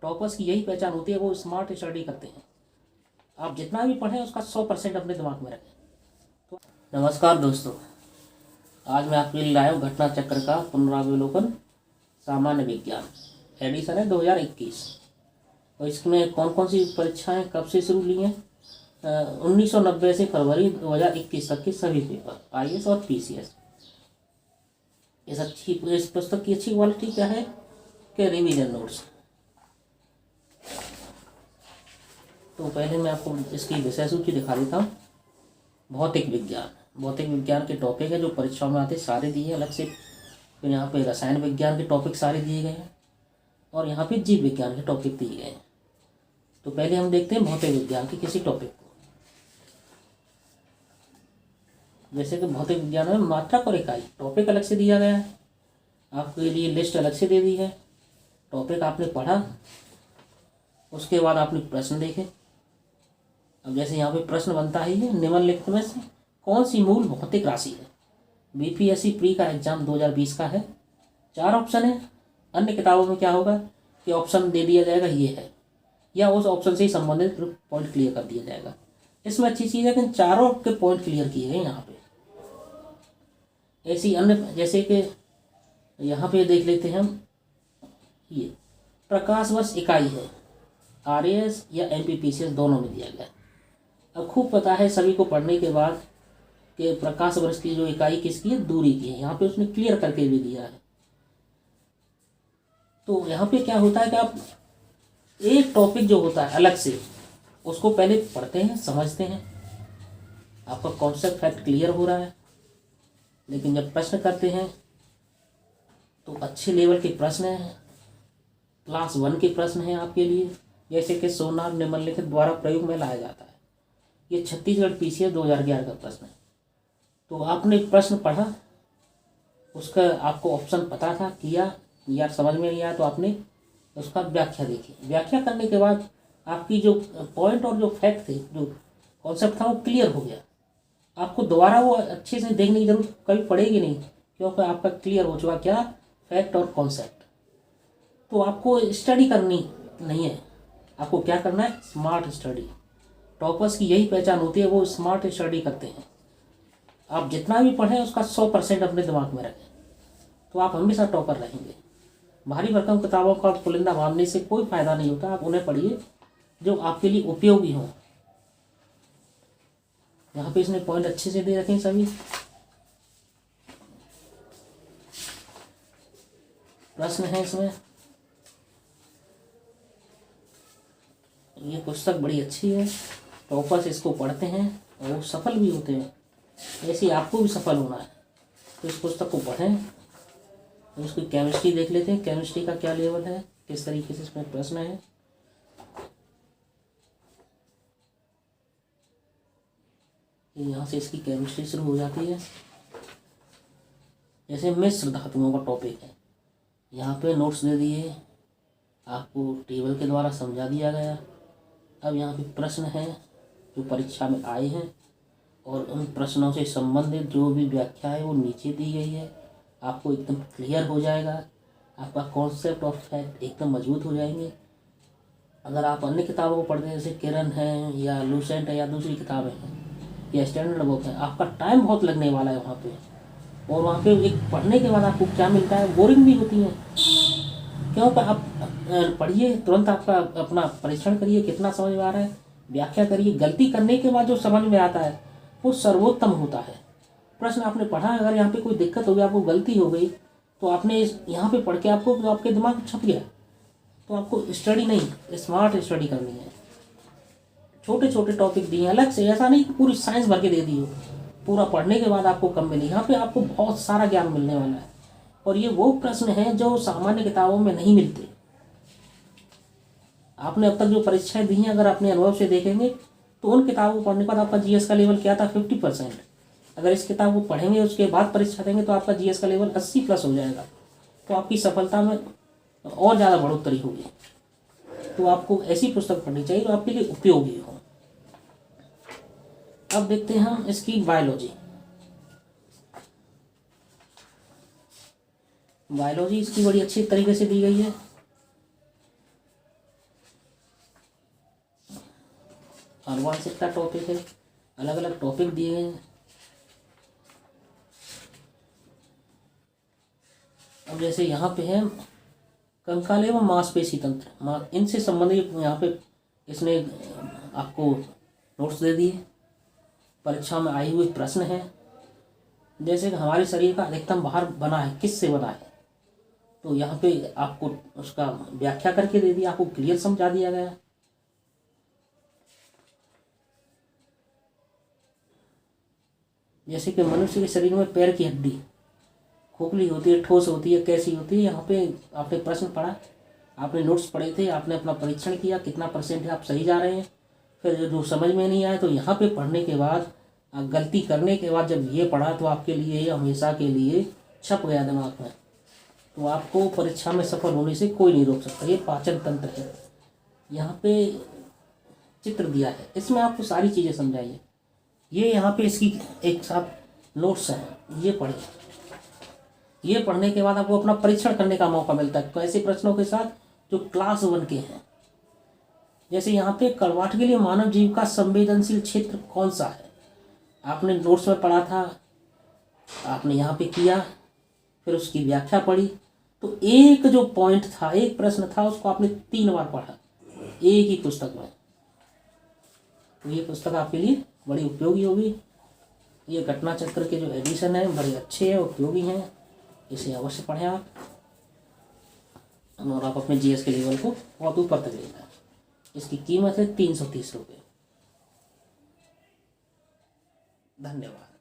Toppers की यही पहचान होती है, वो स्मार्ट स्टडी करते हैं। आप जितना भी पढ़ें उसका 100% अपने दिमाग में रखें। तो नमस्कार दोस्तों, आज मैं आपके लिए लाया हूँ घटना चक्र का पुनरावलोकन सामान्य विज्ञान, एडिशन है 2021। और इसमें कौन कौन सी परीक्षाएं कब से शुरू ली हैं? 1990 से फरवरी 2021 तक के सभी पेपर IAS और PCS। इस पुस्तक की अच्छी क्वालिटी क्या है कि रिवीजन नोट्स। तो पहले मैं आपको इसकी विषय सूची दिखा देता हूँ। भौतिक विज्ञान के टॉपिक है जो परीक्षाओं में आते सारे दिए अलग से। फिर यहाँ पे रसायन विज्ञान के टॉपिक सारे दिए गए हैं और यहाँ पे जीव विज्ञान के टॉपिक दिए गए हैं। तो पहले हम देखते हैं भौतिक विज्ञान के किसी टॉपिक को। जैसे कि भौतिक विज्ञान में मात्रक और इकाई टॉपिक अलग से दिया गया है, आपके लिए लिस्ट अलग से दे दी है। टॉपिक आपने पढ़ा, उसके बाद आपने प्रश्न देखे। अब जैसे यहाँ पे प्रश्न बनता ही है, निम्नलिखित में से कौन सी मूल भौतिक राशि है? BPSC प्री का एग्जाम 2020 का है। 4 ऑप्शन है। अन्य किताबों में क्या होगा कि ऑप्शन दे दिया जाएगा ये है, या उस ऑप्शन से ही संबंधित पॉइंट क्लियर कर दिया जाएगा। इसमें अच्छी चीज़ है कि चारों के पॉइंट क्लियर किए गए यहाँ पे। ऐसी अन्य जैसे कि यहाँ पे देख लेते हैं हम, ये प्रकाश वर्ष इकाई है, RAS या MPPCS दोनों में दिया गया। अब खूब पता है सभी को पढ़ने के बाद कि प्रकाश वर्ष की जो इकाई किसकी है, दूरी की है। यहाँ पे उसने क्लियर करके भी दिया है। तो यहाँ पे क्या होता है कि आप एक टॉपिक जो होता है अलग से उसको पहले पढ़ते हैं, समझते हैं, आपका कॉन्सेप्ट फैक्ट क्लियर हो रहा है। लेकिन जब प्रश्न करते हैं तो अच्छे लेवल के प्रश्न हैं, क्लास 1 के प्रश्न हैं आपके लिए। जैसे कि सोनार निम्नलिखित द्वारा प्रयोग में लाया जाता है, ये छत्तीसगढ़ PCS 2011 का प्रश्न है। तो आपने प्रश्न पढ़ा, उसका आपको ऑप्शन पता था, किया, या समझ में नहीं आया तो आपने उसका व्याख्या देखी। व्याख्या करने के बाद आपकी जो पॉइंट और जो फैक्ट थे, जो कॉन्सेप्ट था, वो क्लियर हो गया। आपको दोबारा वो अच्छे से देखने की जरूरत कभी पड़ेगी नहीं, क्योंकि आपका क्लियर हो चुका क्या, फैक्ट और कॉन्सेप्ट। तो आपको स्टडी करनी नहीं है, आपको क्या करना है, स्मार्ट स्टडी। टॉपर्स की यही पहचान होती है, वो स्मार्ट स्टडी करते हैं। आप जितना भी पढ़ें उसका 100% अपने दिमाग में रखें, तो आप हमेशा टॉपर रहेंगे। भारी भरकम किताबों का पुलिंदा मानने से कोई फायदा नहीं होता। आप उन्हें पढ़िए जो आपके लिए उपयोगी हों। यहाँ पे इसने पॉइंट अच्छे से दे रखे हैं सभी। प्रश्न है इसमें। ये पुस्तक बड़ी अच्छी है, टॉपर्स इसको पढ़ते हैं और वो सफल भी होते हैं। ऐसे आपको भी सफल होना है तो इस पुस्तक को पढ़ें। तो उसकी केमिस्ट्री देख लेते हैं, केमिस्ट्री का क्या लेवल है, किस तरीके से इसमें प्रश्न है। यहाँ से इसकी केमिस्ट्री शुरू हो जाती है। जैसे मिश्र धातुओं का टॉपिक है, यहाँ पे नोट्स दे दिए, आपको टेबल के द्वारा समझा दिया गया। अब यहाँ पे प्रश्न हैं जो परीक्षा में आए हैं और उन प्रश्नों से संबंधित जो भी व्याख्या है वो नीचे दी गई है। आपको एकदम क्लियर हो जाएगा, आपका कॉन्सेप्ट और फैक्ट एकदम मजबूत हो जाएंगे। अगर आप अन्य किताबों को पढ़ते हैं, जैसे किरण है या लूसेंट है या दूसरी किताबें हैं या स्टैंडर्ड बुक है, आपका टाइम बहुत लगने वाला है वहाँ पे। और वहाँ पे एक पढ़ने के बाद आपको क्या मिलता है, बोरिंग भी होती है। क्योंकि आप पढ़िए, तुरंत आपका अपना परीक्षण करिए कितना समझ में आ रहा है, व्याख्या करिए। गलती करने के बाद जो समझ में आता है वो सर्वोत्तम होता है। प्रश्न आपने पढ़ा, अगर यहाँ पे कोई दिक्कत हो गई, आपको गलती हो गई, तो आपने यहाँ पे पढ़ के आपको तो आपके दिमाग में छप गया। तो आपको स्टडी नहीं, स्मार्ट स्टडी करनी है। छोटे छोटे टॉपिक दिए अलग से, ऐसा नहीं कि पूरी साइंस भर के दे दी हो। पूरा पढ़ने के बाद आपको कम मिले, यहाँ पे आपको बहुत सारा ज्ञान मिलने वाला है। और ये वो प्रश्न हैं जो सामान्य किताबों में नहीं मिलते। आपने अब तक जो परीक्षाएं दी हैं, अगर अपने अनुभव से देखेंगे तो उन किताबों को पढ़ने के बाद आपका GS का लेवल क्या था, 50%। अगर इस किताब को पढ़ेंगे उसके बाद परीक्षा देंगे तो आपका GS का लेवल 80+ हो जाएगा। तो आपकी सफलता में और ज़्यादा बढ़ोतरी होगी। तो आपको ऐसी पुस्तक पढ़नी चाहिए जो आपके लिए उपयोगी हो। अब देखते हैं हम इसकी बायोलॉजी। बायोलॉजी इसकी बड़ी अच्छी तरीके से दी गई है। आनुवांशिकता टॉपिक है, अलग अलग टॉपिक दिए गए हैं। अब जैसे यहाँ पे है कंकाल एवं मांसपेशी तंत्र, इनसे संबंधित यहाँ पे इसने आपको नोट्स दे दिए। परीक्षा में आए हुए प्रश्न हैं, जैसे कि हमारे शरीर का अधिकतम भार बना है, किससे बना है, तो यहाँ पे आपको उसका व्याख्या करके दे दिया, आपको क्लियर समझा दिया गया। जैसे कि मनुष्य के शरीर में पैर की हड्डी खोखली होती है, ठोस होती है, कैसी होती है, यहाँ पे आपने प्रश्न पढ़ा, आपने नोट्स पढ़े थे, आपने अपना परीक्षण किया, कितना % है आप सही जा रहे हैं। फिर जो समझ में नहीं आया तो यहाँ पे पढ़ने के बाद, गलती करने के बाद जब ये पढ़ा तो आपके लिए हमेशा के लिए छप गया दिमाग में, तो आपको परीक्षा में सफल होने से कोई नहीं रोक सकता। ये पाचन तंत्र है। यहाँ पे चित्र दिया है, इसमें आपको सारी चीज़ें समझाइए। ये यहाँ पे इसकी एक साथ नोट्स हैं, ये पढ़िए। ये पढ़ने के बाद आपको अपना परीक्षण करने का मौका मिलता है, तो ऐसे प्रश्नों के साथ जो क्लास 1 के हैं। जैसे यहाँ पे कड़वाहट के लिए मानव जीव का संवेदनशील क्षेत्र कौन सा है, आपने नोट्स में पढ़ा था, आपने यहाँ पे किया, फिर उसकी व्याख्या पढ़ी, तो एक जो पॉइंट था, एक प्रश्न था, उसको आपने 3 बार पढ़ा एक ही पुस्तक में। तो ये पुस्तक आपके लिए बड़ी उपयोगी होगी। ये घटना चक्र के जो एडिशन है बड़े अच्छे हैं, उपयोगी हैं, इसे अवश्य पढ़ें आप, और आप अपने GS के लेवल को बहुत ऊपर तक ले जाएं। इसकी कीमत है 330 रुपये। धन्यवाद।